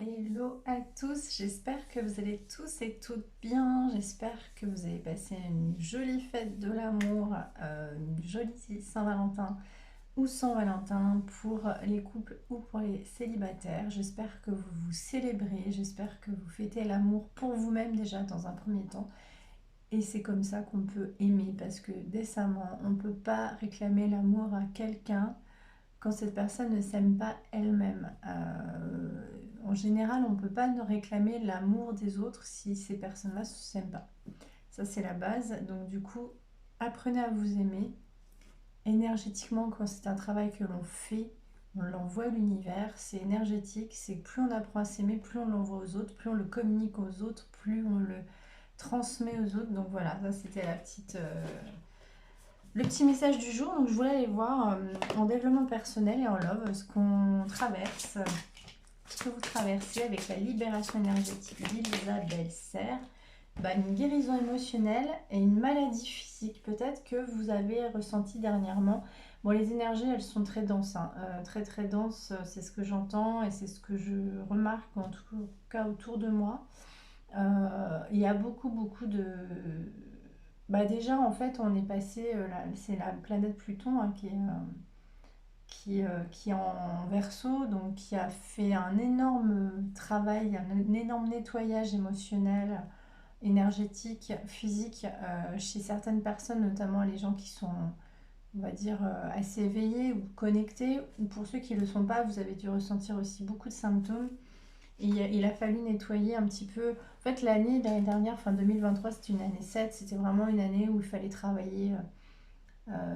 Hello à tous, j'espère que vous allez tous et toutes bien, j'espère que vous avez passé une jolie fête de l'amour, une jolie Saint-Valentin ou Saint-Valentin pour les couples ou pour les célibataires. J'espère que vous vous célébrez, j'espère que vous fêtez l'amour pour vous-même déjà dans un premier temps. Et c'est comme ça qu'on peut aimer parce que décemment, on ne peut pas réclamer l'amour à quelqu'un quand cette personne ne s'aime pas elle-même. En général, on ne peut pas nous réclamer l'amour des autres si ces personnes-là ne s'aiment pas. Ça, c'est la base. Donc, du coup, apprenez à vous aimer. Énergétiquement, quand c'est un travail que l'on fait, on l'envoie à l'univers. C'est énergétique. C'est plus on apprend à s'aimer, plus on l'envoie aux autres, plus on le communique aux autres, plus on le transmet aux autres. Donc voilà, ça c'était le petit message du jour. Donc je voulais aller voir en développement personnel et en love ce qu'on traverse, ce que vous traversez avec la libération énergétique d'Isabelle Serre. Une guérison émotionnelle et une maladie physique peut-être que vous avez ressenti dernièrement. Bon, les énergies, elles sont très denses, hein. Très très denses, c'est ce que j'entends et c'est ce que je remarque en tout cas autour de moi. Il y a beaucoup de... déjà, en fait, on est passé, c'est la planète Pluton hein, qui est en Verseau, donc qui a fait un énorme travail, un énorme nettoyage émotionnel, énergétique, physique chez certaines personnes, notamment les gens qui sont, on va dire, assez éveillés ou connectés, ou pour ceux qui ne le sont pas, vous avez dû ressentir aussi beaucoup de symptômes. Et il a fallu nettoyer un petit peu. En fait, l'année dernière, fin 2023, c'était une année 7. C'était vraiment une année où il fallait travailler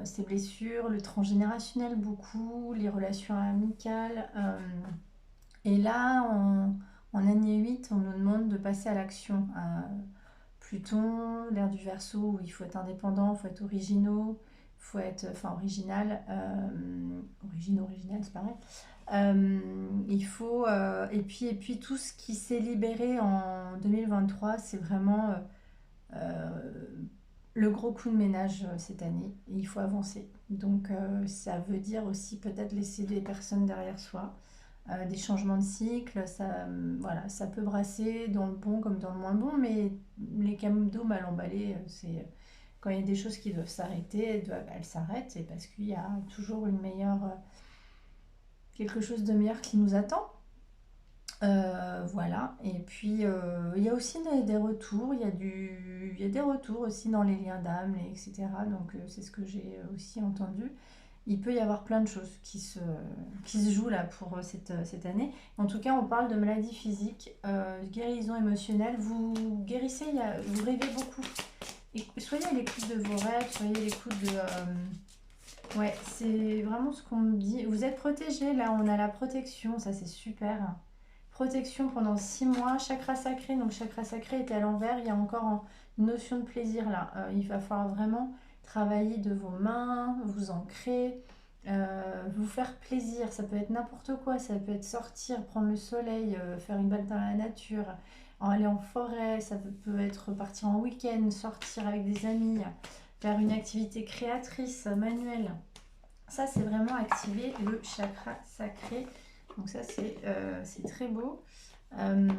ses blessures, le transgénérationnel beaucoup, les relations amicales. Et là, en année 8, on nous demande de passer à l'action. Pluton, l'ère du Verseau, où il faut être indépendant, il faut être originaux, il faut être, enfin original, original, c'est pareil. Il faut et puis tout ce qui s'est libéré en 2023, c'est vraiment le gros coup de ménage cette année. Et il faut avancer. Donc ça veut dire aussi peut-être laisser des personnes derrière soi, des changements de cycle. Ça, voilà, ça peut brasser dans le bon comme dans le moins bon, mais les cadeaux mal emballés, c'est quand il y a des choses qui doivent s'arrêter, elles s'arrêtent, et parce qu'il y a toujours une meilleure, quelque chose de meilleur qui nous attend. Voilà, et puis il y a aussi des retours, il y a des retours aussi dans les liens d'âme, etc. Donc c'est ce que j'ai aussi entendu. Il peut y avoir plein de choses qui se jouent là pour cette année. En tout cas, on parle de maladie physique, guérison émotionnelle. Vous guérissez, vous rêvez beaucoup. Et soyez à l'écoute de vos rêves, soyez à l'écoute de... ouais, c'est vraiment ce qu'on me dit. Vous êtes protégé, là, on a la protection, ça c'est super. Protection pendant 6 mois, chakra sacré. Donc chakra sacré est à l'envers, il y a encore une notion de plaisir là. Il va falloir vraiment travailler de vos mains, vous ancrer, vous faire plaisir. Ça peut être n'importe quoi, ça peut être sortir, prendre le soleil, faire une balade dans la nature, aller en forêt, ça peut être partir en week-end, sortir avec des amis, faire une activité créatrice, manuelle. Ça, c'est vraiment activer le chakra sacré. Donc ça, c'est très beau. Euh,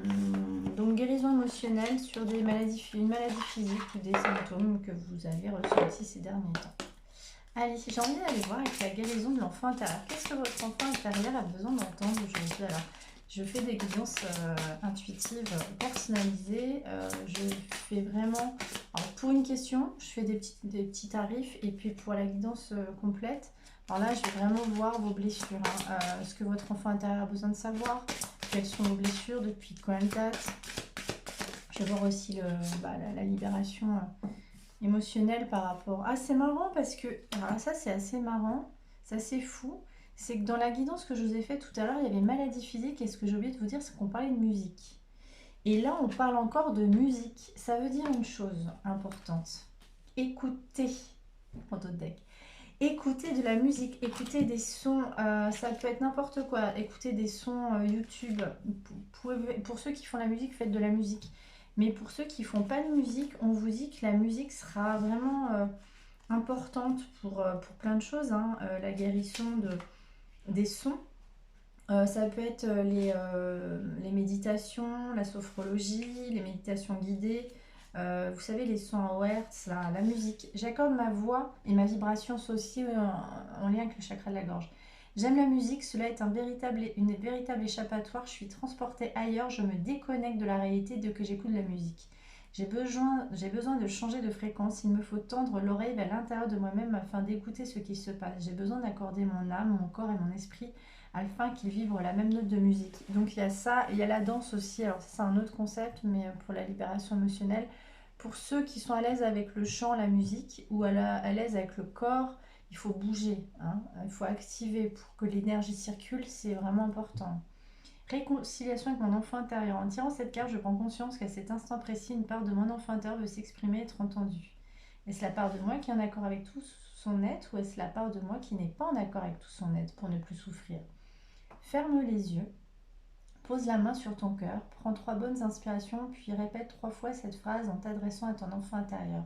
donc guérison émotionnelle sur une maladie physique ou des symptômes que vous avez ressentis ces derniers temps. Allez, j'ai envie d'aller voir avec la guérison de l'enfant intérieur. Qu'est-ce que votre enfant intérieur a besoin d'entendre aujourd'hui? Alors, je fais des guidances intuitives personnalisées. Je fais vraiment... Alors, pour une question, je fais des petits tarifs. Et puis pour la guidance complète, alors là, je vais vraiment voir vos blessures. Ce que votre enfant intérieur a besoin de savoir. Quelles sont vos blessures, depuis quand elles datent. Je vais voir aussi la libération émotionnelle par rapport... Ah, c'est marrant parce que... Alors ça, c'est assez marrant. C'est assez fou. C'est que dans la guidance que je vous ai faite tout à l'heure, il y avait maladie physique. Et ce que j'ai oublié de vous dire, c'est qu'on parlait de musique. Et là, on parle encore de musique. Ça veut dire une chose importante. Écoutez, Panto de deck. Écoutez de la musique, écoutez des sons, ça peut être n'importe quoi. Écoutez des sons YouTube. Pour ceux qui font la musique, faites de la musique. Mais pour ceux qui font pas de musique, on vous dit que la musique sera vraiment importante pour plein de choses, hein. La guérison des sons. Ça peut être les méditations, la sophrologie, les méditations guidées. Vous savez, les sons en Hertz, la musique. J'accorde ma voix et ma vibration sont aussi en lien avec le chakra de la gorge. J'aime la musique, cela est une véritable échappatoire. Je suis transportée ailleurs, je me déconnecte de la réalité dès que j'écoute de la musique. J'ai besoin de changer de fréquence. Il me faut tendre l'oreille vers l'intérieur de moi-même afin d'écouter ce qui se passe. J'ai besoin d'accorder mon âme, mon corps et mon esprit afin qu'ils vibrent la même note de musique. Donc il y a ça, il y a la danse aussi. Alors c'est un autre concept, mais pour la libération émotionnelle. Pour ceux qui sont à l'aise avec le chant, la musique, ou à l'aise avec le corps, il faut bouger, hein. Il faut activer pour que l'énergie circule, c'est vraiment important. Réconciliation avec mon enfant intérieur. En tirant cette carte, je prends conscience qu'à cet instant précis, une part de mon enfant intérieur veut s'exprimer, être entendue. Est-ce la part de moi qui est en accord avec tout son être, ou est-ce la part de moi qui n'est pas en accord avec tout son être pour ne plus souffrir? Ferme les yeux, pose la main sur ton cœur, prends 3 bonnes inspirations, puis répète 3 fois cette phrase en t'adressant à ton enfant intérieur.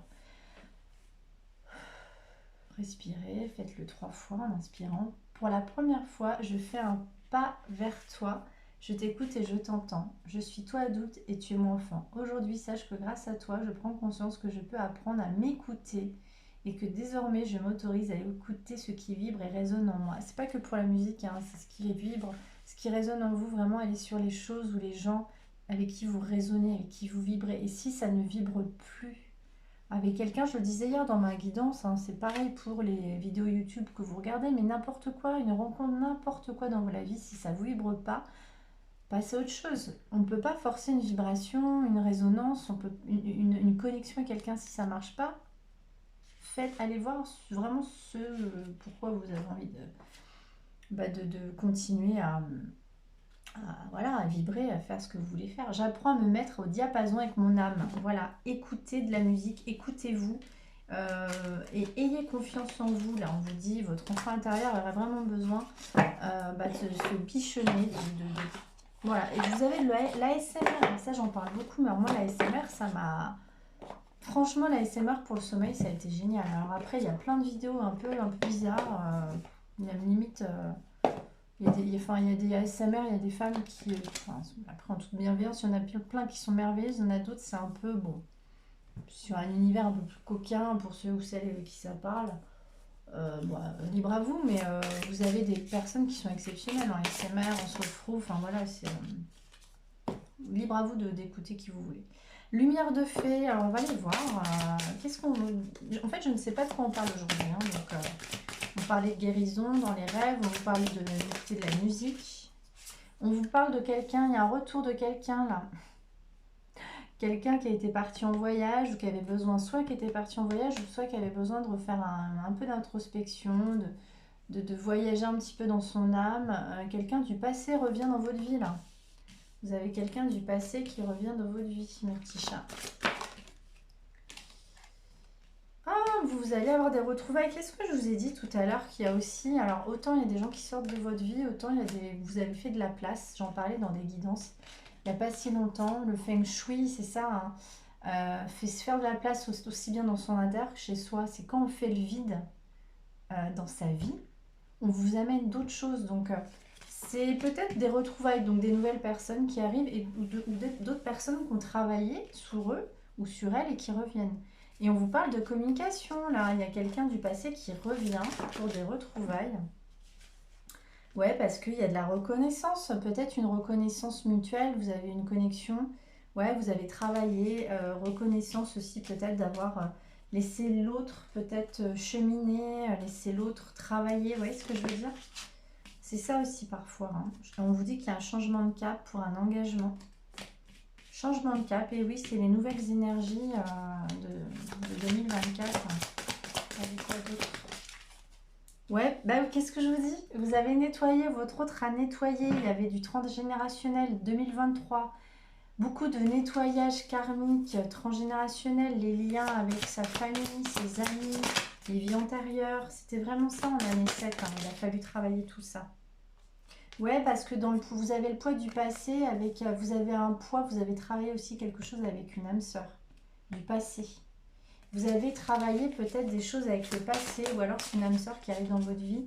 Respirez, faites-le 3 fois en inspirant. Pour la première fois, je fais un pas vers toi. Je t'écoute et je t'entends. Je suis toi adulte et tu es mon enfant. Aujourd'hui, sache que grâce à toi, je prends conscience que je peux apprendre à m'écouter et que désormais, je m'autorise à écouter ce qui vibre et résonne en moi. C'est pas que pour la musique, hein, c'est ce qui vibre, ce qui résonne en vous. Vraiment, aller sur les choses ou les gens avec qui vous résonnez, avec qui vous vibrez. Et si ça ne vibre plus avec quelqu'un, je le disais hier dans ma guidance, hein, c'est pareil pour les vidéos YouTube que vous regardez, mais n'importe quoi, une rencontre, n'importe quoi dans la vie, si ça ne vous vibre pas, passez à autre chose. On ne peut pas forcer une vibration, une résonance, une connexion à quelqu'un si ça ne marche pas. Allez voir vraiment ce pourquoi vous avez envie de continuer voilà, à vibrer, à faire ce que vous voulez faire. J'apprends à me mettre au diapason avec mon âme. Voilà, écoutez de la musique, écoutez-vous et ayez confiance en vous. Là, on vous dit, votre enfant intérieur aurait vraiment besoin de se bichonner. Voilà, et vous avez l'ASMR, ça j'en parle beaucoup, mais alors moi l'ASMR, ça m'a... Franchement, l'ASMR pour le sommeil, ça a été génial. Alors après, il y a plein de vidéos un peu bizarres, même limite... il y a des ASMR, il y a des femmes qui, après en toute bienveillance, il y en a plein qui sont merveilleuses, il y en a d'autres, c'est un peu, bon, sur un univers un peu plus coquin pour ceux ou celles avec qui ça parle. Libre à vous, mais vous avez des personnes qui sont exceptionnelles en ASMR, en sophro, enfin voilà, c'est libre à vous d'écouter qui vous voulez. Lumière de fée, alors on va aller voir. Qu'est-ce qu'on... En fait, je ne sais pas de quoi on parle aujourd'hui, hein, donc... On parlait de guérison dans les rêves, on vous parlait d'écouter de la musique. On vous parle de quelqu'un, il y a un retour de quelqu'un là. Quelqu'un qui a été parti en voyage ou qui avait besoin, soit qui était parti en voyage ou soit qui avait besoin de refaire un peu d'introspection, de voyager un petit peu dans son âme. Quelqu'un du passé revient dans votre vie là. Vous avez quelqu'un du passé qui revient dans votre vie, mes petits chats. Vous allez avoir des retrouvailles. Qu'est-ce que je vous ai dit tout à l'heure qu'il y a aussi... Alors, autant il y a des gens qui sortent de votre vie, autant il y a vous avez fait de la place. J'en parlais dans des guidances il n'y a pas si longtemps. Le feng shui, c'est ça, hein. Fait se faire de la place aussi bien dans son intérieur que chez soi. C'est quand on fait le vide dans sa vie, on vous amène d'autres choses. Donc, c'est peut-être des retrouvailles, donc des nouvelles personnes qui arrivent ou d'autres personnes qui ont travaillé sur eux ou sur elles et qui reviennent. Et on vous parle de communication, là. Il y a quelqu'un du passé qui revient pour des retrouvailles. Ouais, parce qu'il y a de la reconnaissance, peut-être une reconnaissance mutuelle, vous avez une connexion. Ouais, vous avez travaillé, reconnaissance aussi peut-être d'avoir laissé l'autre peut-être cheminer, laissé l'autre travailler, vous voyez ce que je veux dire? C'est ça aussi parfois, hein. On vous dit qu'il y a un changement de cap pour un engagement. Changement de cap, et oui, c'est les nouvelles énergies de 2024. Avec quoi d'autre? Ouais, bah qu'est-ce que je vous dis? Vous avez nettoyé, votre autre a nettoyé. Il y avait du transgénérationnel 2023. Beaucoup de nettoyage karmique, transgénérationnel, les liens avec sa famille, ses amis, les vies antérieures. C'était vraiment ça en année 7, hein. Il a fallu travailler tout ça. Ouais, parce que vous avez le poids du passé, vous avez un poids, vous avez travaillé aussi quelque chose avec une âme sœur du passé. Vous avez travaillé peut-être des choses avec le passé, ou alors c'est une âme sœur qui arrive dans votre vie,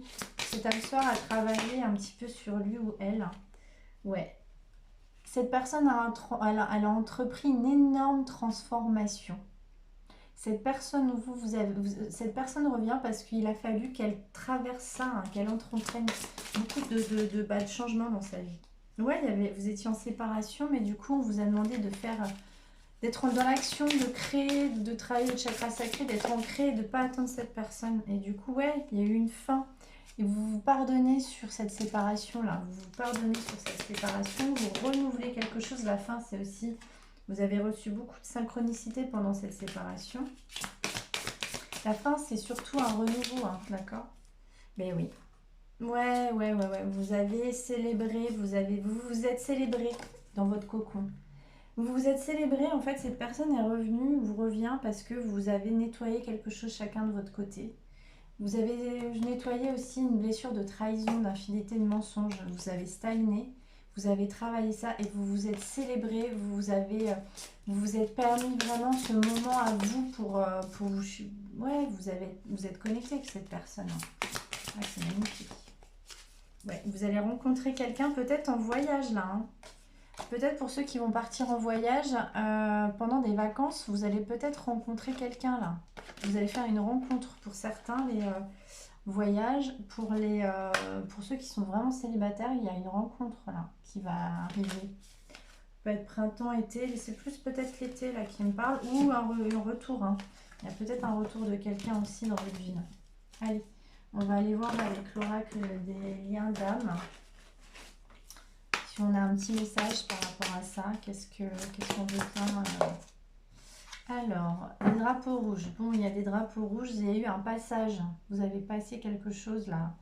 Cette âme sœur a travaillé un petit peu sur lui ou elle. Ouais. Cette personne elle a entrepris une énorme transformation. Cette personne, cette personne revient parce qu'il a fallu qu'elle traverse ça, hein, qu'elle entreprenne beaucoup de changements dans sa vie. Ouais, vous étiez en séparation, mais du coup, on vous a demandé d'être dans l'action, de créer, de travailler le chakra sacré, d'être ancré, de ne pas attendre cette personne. Et du coup, ouais, il y a eu une fin. Et vous vous pardonnez sur cette séparation-là. Vous vous pardonnez sur cette séparation, vous renouvelez quelque chose. La fin, c'est aussi... Vous avez reçu beaucoup de synchronicité pendant cette séparation. La fin, c'est surtout un renouveau, hein, d'accord? Mais oui. Ouais. Vous avez célébré, vous vous êtes célébré dans votre cocon. Vous vous êtes célébré, en fait, cette personne est revenue, vous revient parce que vous avez nettoyé quelque chose chacun de votre côté. Vous avez nettoyé aussi une blessure de trahison, d'infidélité, de mensonge. Vous avez stagné, vous avez travaillé ça et vous vous êtes célébré, vous vous êtes permis vraiment ce moment à vous pour vous... Ouais, vous êtes connecté avec cette personne. Hein. Ouais, c'est magnifique. Ouais, vous allez rencontrer quelqu'un peut-être en voyage là. Hein. Peut-être pour ceux qui vont partir en voyage pendant des vacances, vous allez peut-être rencontrer quelqu'un là. Vous allez faire une rencontre pour certains, les voyages. Pour ceux qui sont vraiment célibataires, il y a une rencontre là qui va arriver. Ça peut être printemps, été, c'est plus peut-être l'été là qui me parle, ou un retour. Hein. Il y a peut-être un retour de quelqu'un aussi dans votre vie. Là. Allez, on va aller voir avec l'oracle des liens d'âme. Si on a un petit message par rapport à ça, qu'est-ce qu'on veut faire Alors, les drapeaux rouges. Bon, il y a des drapeaux rouges, il y a eu un passage. Vous avez passé quelque chose là.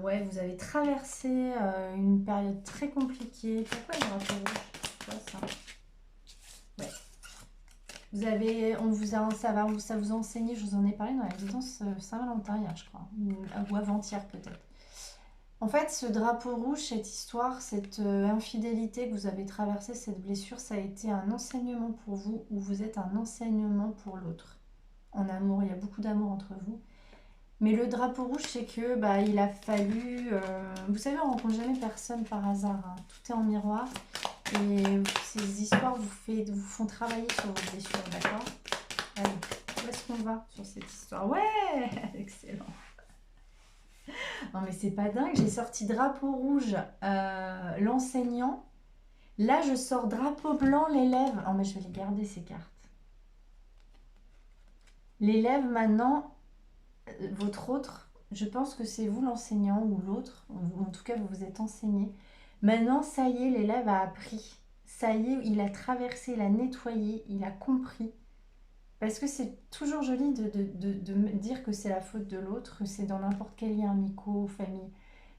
Ouais, vous avez traversé une période très compliquée. Pourquoi les drapeaux rouges? Quoi ça? Ouais. Ça vous a enseigné, je vous en ai parlé dans la guidance Saint-Valentin hier, je crois. Ou avant-hier peut-être. En fait, ce drapeau rouge, cette histoire, cette infidélité que vous avez traversée, cette blessure, ça a été un enseignement pour vous ou vous êtes un enseignement pour l'autre. En amour, il y a beaucoup d'amour entre vous. Mais le drapeau rouge, c'est que il a fallu... vous savez, on ne rencontre jamais personne par hasard. Hein. Tout est en miroir. Et ces histoires vous font travailler sur vos blessures, d'accord? Allez, où est-ce qu'on va sur cette histoire? Ouais, excellent. Non mais c'est pas dingue, j'ai sorti drapeau rouge, l'enseignant. Là je sors drapeau blanc, l'élève. Oh mais je vais les garder ces cartes. L'élève maintenant, votre autre, je pense que c'est vous l'enseignant ou l'autre, ou en tout cas vous vous êtes enseigné. Maintenant ça y est, l'élève a appris. Ça y est, il a traversé, il a nettoyé, il a compris. Parce que c'est toujours joli de me dire que c'est la faute de l'autre, que c'est dans n'importe quel lien amicaux, famille.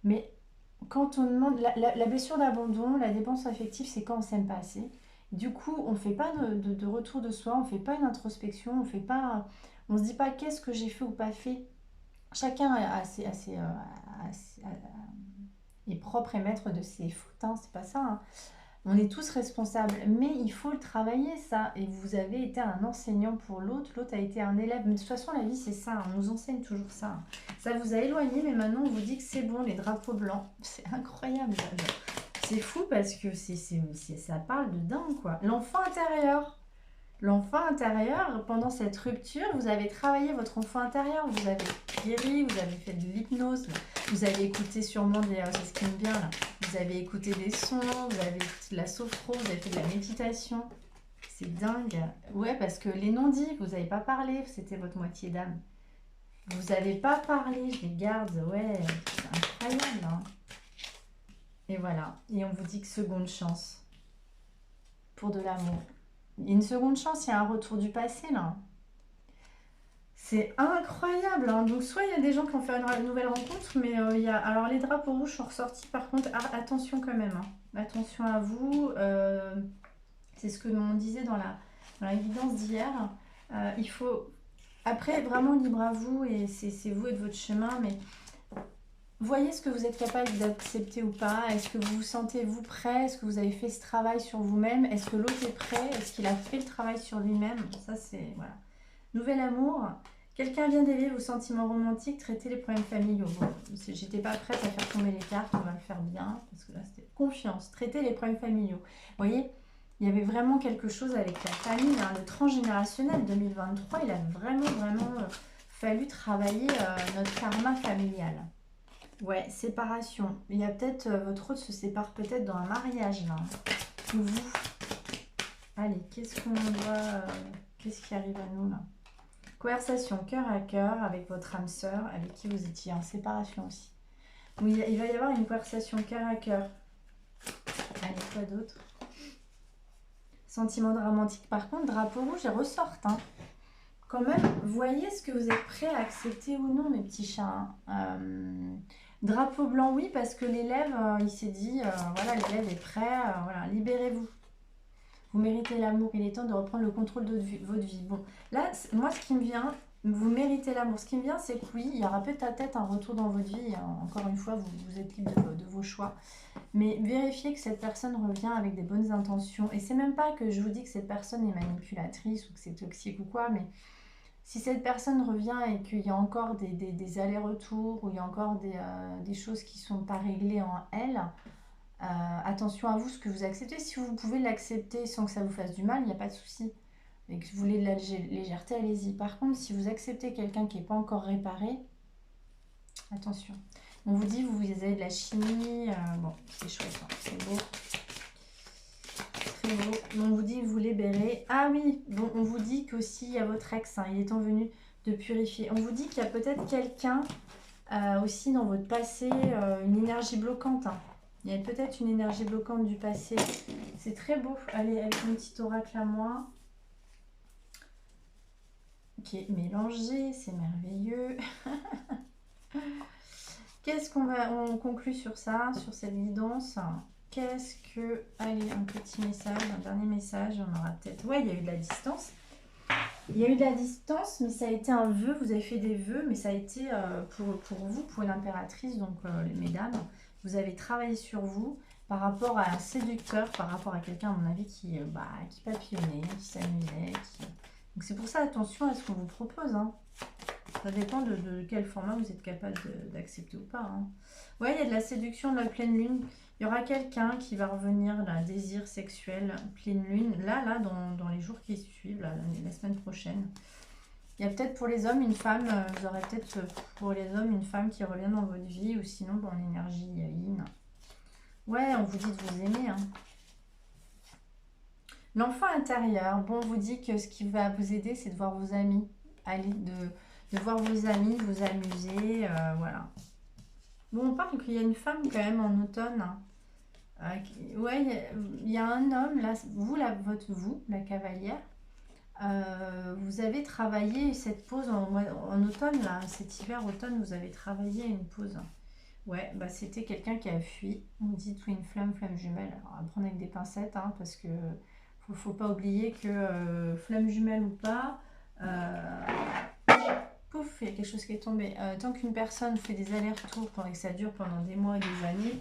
Mais quand on demande... La blessure d'abandon, la dépendance affective, c'est quand on s'aime pas assez. Du coup, on ne fait pas de retour de soi, on ne fait pas une introspection, on se dit pas qu'est-ce que j'ai fait ou pas fait. Chacun est propre et maître de ses fautes, hein, c'est pas ça. Hein. On est tous responsables, mais il faut le travailler ça. Et vous avez été un enseignant pour l'autre, l'autre a été un élève. Mais de toute façon, la vie, c'est ça, on nous enseigne toujours ça. Ça vous a éloigné, mais maintenant, on vous dit que c'est bon, les drapeaux blancs. C'est incroyable. C'est fou parce que ça parle de dingue, quoi. L'enfant intérieur. L'enfant intérieur, pendant cette rupture, vous avez travaillé votre enfant intérieur, vous avez guéri, vous avez fait de l'hypnose, vous avez écouté sûrement c'est ce qui me vient là, vous avez écouté des sons, vous avez écouté de la sophro, vous avez fait de la méditation. C'est dingue. Ouais, parce que les non-dits, vous n'avez pas parlé, c'était votre moitié d'âme. Vous n'avez pas parlé, je les garde, ouais, c'est incroyable. Hein. Et voilà, et on vous dit que seconde chance pour de l'amour. Une seconde chance, il y a un retour du passé là. C'est incroyable. Hein. Donc soit il y a des gens qui ont fait une nouvelle rencontre, mais il y a... Alors les drapeaux rouges sont ressortis. Par contre, attention quand même. Hein. Attention à vous. C'est ce que on disait dans la guidance d'hier. Il faut... Après, vraiment libre à vous et c'est vous et de votre chemin, mais... Voyez ce que vous êtes capable d'accepter ou pas. Est-ce que vous vous sentez vous prêt? Est-ce que vous avez fait ce travail sur vous-même? Est-ce que l'autre est prêt? Est-ce qu'il a fait le travail sur lui-même? Ça, c'est... Voilà. Nouvel amour Quelqu'un vient d'éveiller vos sentiments romantiques, traiter les problèmes familiaux. Bon, j'étais pas prête à faire tomber les cartes, on va le faire bien, parce que là c'était confiance, traiter les problèmes familiaux. Vous voyez, il y avait vraiment quelque chose avec la famille, hein, le transgénérationnel 2023, il a vraiment fallu travailler notre karma familial. Ouais, séparation. Il y a peut-être, votre autre se sépare peut-être dans un mariage là. Ou vous. Allez, qu'est-ce qu'on doit, qu'est-ce qui arrive à nous là? Conversation cœur à cœur avec votre âme sœur, avec qui vous étiez en séparation aussi. Oui, il va y avoir une conversation cœur à cœur. Allez, quoi d'autre? Sentiment romantique. Par contre, drapeau rouge, ils ressortent. Hein. Quand même, voyez ce que vous êtes prêts à accepter ou non, mes petits chats. Drapeau blanc, oui, parce que l'élève, il s'est dit, voilà, l'élève est prêt, voilà, libérez-vous. Vous méritez l'amour, il est temps de reprendre le contrôle de votre vie. Bon, là, moi, ce qui me vient, vous méritez l'amour. Ce qui me vient, c'est que oui, il y aura peut-être un retour dans votre vie. Encore une fois, vous êtes libre de vos choix. Mais vérifiez que cette personne revient avec des bonnes intentions. Et c'est même pas que je vous dis que cette personne est manipulatrice ou que c'est toxique ou quoi, mais si cette personne revient et qu'il y a encore des allers-retours ou il y a encore des choses qui ne sont pas réglées en elle, attention à vous, ce que vous acceptez. Si vous pouvez l'accepter sans que ça vous fasse du mal, il n'y a pas de souci. Et que vous voulez de la légèreté, allez-y. Par contre, si vous acceptez quelqu'un qui n'est pas encore réparé, attention. On vous dit, vous avez de la chimie. Bon, c'est chouette, hein, c'est beau. Très beau. On vous dit, vous libérez. Ah oui, bon, on vous dit qu'aussi, il y a votre ex. Hein, il est temps venu de purifier. On vous dit qu'il y a peut-être quelqu'un aussi dans votre passé, une énergie bloquante. Hein. Il y a peut-être une énergie bloquante du passé. C'est très beau. Allez, avec mon petit oracle à moi. Ok, mélangé, c'est merveilleux. Qu'est-ce on conclut sur ça, sur cette guidance? Qu'est-ce que... Allez, un petit message, un dernier message. On aura peut-être... Ouais, il y a eu de la distance. Il y a eu de la distance, mais ça a été un vœu. Vous avez fait des vœux, mais ça a été pour vous, pour l'impératrice, donc les mesdames. Vous avez travaillé sur vous par rapport à un séducteur, par rapport à quelqu'un, à mon avis, qui papillonnait, qui s'amusait. Donc c'est pour ça, attention à ce qu'on vous propose. Hein. Ça dépend de quel format vous êtes capable d'accepter ou pas. Hein. Ouais, il y a de la séduction de la pleine lune. Il y aura quelqu'un qui va revenir, là, désir sexuel, pleine lune, là, dans les jours qui suivent, là, la semaine prochaine. Il y a peut-être pour les hommes une femme, vous aurez peut-être pour les hommes une femme qui revient dans votre vie, ou sinon dans l'énergie yin. Ouais, on vous dit de vous aimer. Hein. L'enfant intérieur, bon, on vous dit que ce qui va vous aider, c'est de voir vos amis. Allez, de voir vos amis, de vous amuser, voilà. Bon, on parle qu'il y a une femme quand même en automne. Ouais, il y a un homme, là, vous, la cavalière, vous avez travaillé cette pause en automne, là, cet hiver-automne, vous avez travaillé une pause. Ouais, bah c'était quelqu'un qui a fui. On dit twin flamme, flamme jumelle. Alors, à prendre avec des pincettes, hein, parce que faut pas oublier que flamme jumelle ou pas, pouf, il y a quelque chose qui est tombé. Tant qu'une personne fait des allers-retours pendant que ça dure pendant des mois et des années,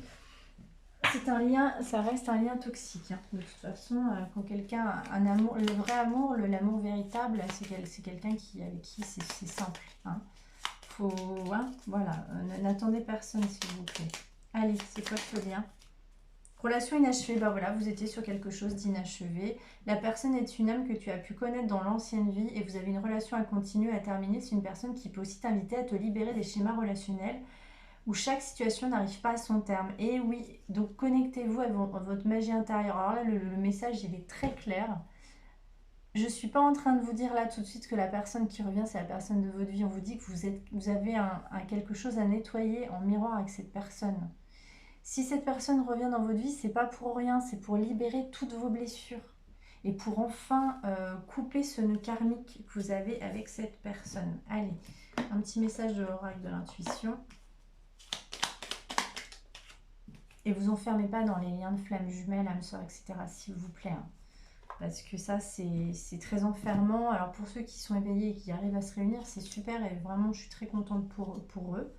c'est un lien, ça reste un lien toxique. Hein. De toute façon, quand quelqu'un a un amour, le vrai amour, l'amour véritable, c'est quelqu'un avec qui c'est simple. Hein. Hein, voilà, n'attendez personne s'il vous plaît. Allez, c'est quoi ce lien? Relation inachevée, bah voilà, vous étiez sur quelque chose d'inachevé. La personne est une âme que tu as pu connaître dans l'ancienne vie et vous avez une relation à continuer, à terminer. C'est une personne qui peut aussi t'inviter à te libérer des schémas relationnels où chaque situation n'arrive pas à son terme. Et oui, donc connectez-vous à votre magie intérieure. Alors là, le message, il est très clair. Je ne suis pas en train de vous dire là tout de suite que la personne qui revient, c'est la personne de votre vie. On vous dit que vous avez quelque chose à nettoyer en miroir avec cette personne. Si cette personne revient dans votre vie, c'est pas pour rien, c'est pour libérer toutes vos blessures. Et pour enfin couper ce nœud karmique que vous avez avec cette personne. Allez, un petit message de l'oracle de l'intuition. Et vous enfermez pas dans les liens de flammes jumelles, âme sœur, etc. s'il vous plaît. Hein. Parce que ça, c'est très enfermant. Alors pour ceux qui sont éveillés et qui arrivent à se réunir, c'est super. Et vraiment, je suis très contente pour eux.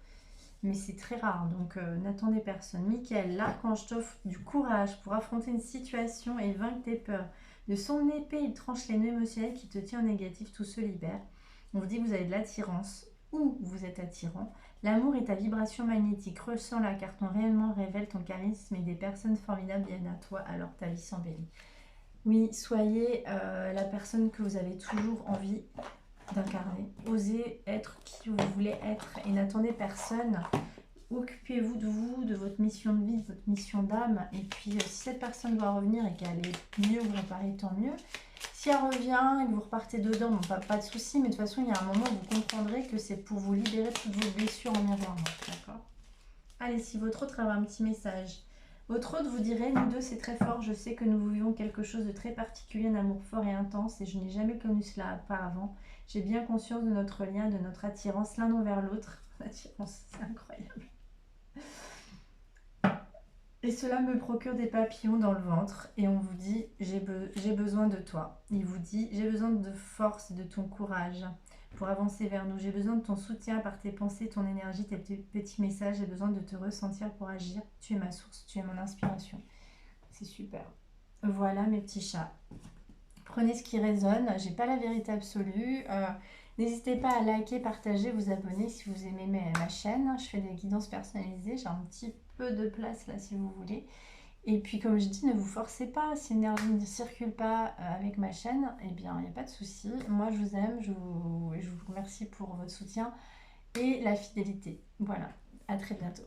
Mais c'est très rare, donc n'attendez personne. Michael, l'archange t'offre du courage pour affronter une situation et vaincre tes peurs. De son épée, il tranche les nœuds émotionnels qui te tiennent en négatif, tout se libère. On vous dit que vous avez de l'attirance ou vous êtes attirant. L'amour est ta vibration magnétique. Ressens-la car ton rayonnement révèle ton charisme et des personnes formidables viennent à toi alors ta vie s'embellit. Oui, soyez la personne que vous avez toujours envie d'incarner. Osez être qui vous voulez être et n'attendez personne. Occupez-vous, de votre mission de vie, de votre mission d'âme. Et puis, si cette personne doit revenir et qu'elle est mieux ou réparée, tant mieux. Si elle revient et que vous repartez dedans, bon, pas de souci, mais de toute façon, il y a un moment où vous comprendrez que c'est pour vous libérer de toutes vos blessures en miroir. D'accord? Allez, si votre autre a un petit message. Votre autre vous dirait, nous deux, c'est très fort. Je sais que nous vivons quelque chose de très particulier, un amour fort et intense, et je n'ai jamais connu cela auparavant. J'ai bien conscience de notre lien, de notre attirance l'un envers l'autre. L'attirance, c'est incroyable. Et cela me procure des papillons dans le ventre. Et on vous dit, j'ai besoin de toi. Il vous dit, j'ai besoin de force et de ton courage pour avancer vers nous. J'ai besoin de ton soutien par tes pensées, ton énergie, tes petits messages. J'ai besoin de te ressentir pour agir. Tu es ma source, tu es mon inspiration. C'est super. Voilà mes petits chats. Prenez ce qui résonne. J'ai pas la vérité absolue. N'hésitez pas à liker, partager, vous abonner si vous aimez ma chaîne. Je fais des guidances personnalisées. J'ai un petit peu de place là si vous voulez. Et puis comme je dis, ne vous forcez pas. Si l'énergie ne circule pas avec ma chaîne, eh bien il n'y a pas de souci. Moi je vous aime, je vous remercie pour votre soutien et la fidélité. Voilà, à très bientôt.